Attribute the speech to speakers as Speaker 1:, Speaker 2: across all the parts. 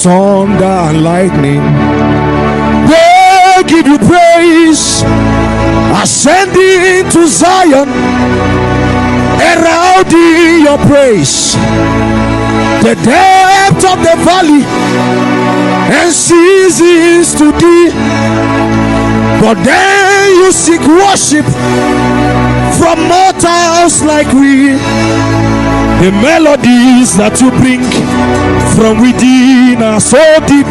Speaker 1: thunder and lightning. They give you praise, ascending to Zion, heralding your praise. The depth of the valley and ceases to thee, but then you seek worship from mortals like we. The melodies that you bring from within are so deep,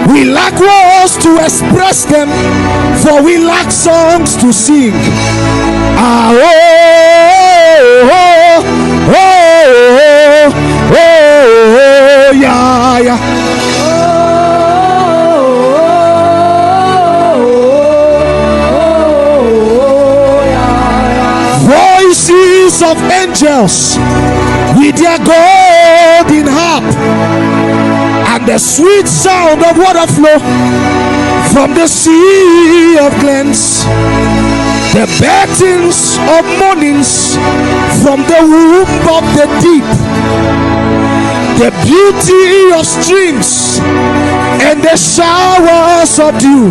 Speaker 1: we lack words to express them, for we lack songs to sing. Ah, oh, oh, oh, oh, oh, oh, yeah, yeah. Voices of angels with their golden harp, and the sweet sound of water flow from the sea of glens, the beatings of mornings from the womb of the deep, the beauty of streams and the showers of dew.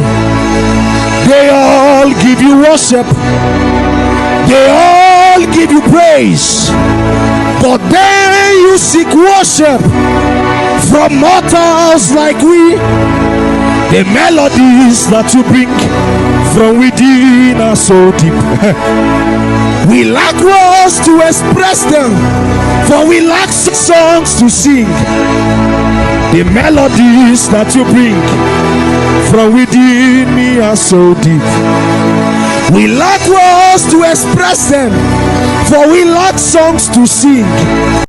Speaker 1: They all give you worship, they all give you praise, but then you seek worship from mortals like we. The melodies that you bring from within are so deep, we lack words to express them, for we lack songs to sing. The melodies that you bring from within me are so deep, we lack words to express them, for we lack songs to sing.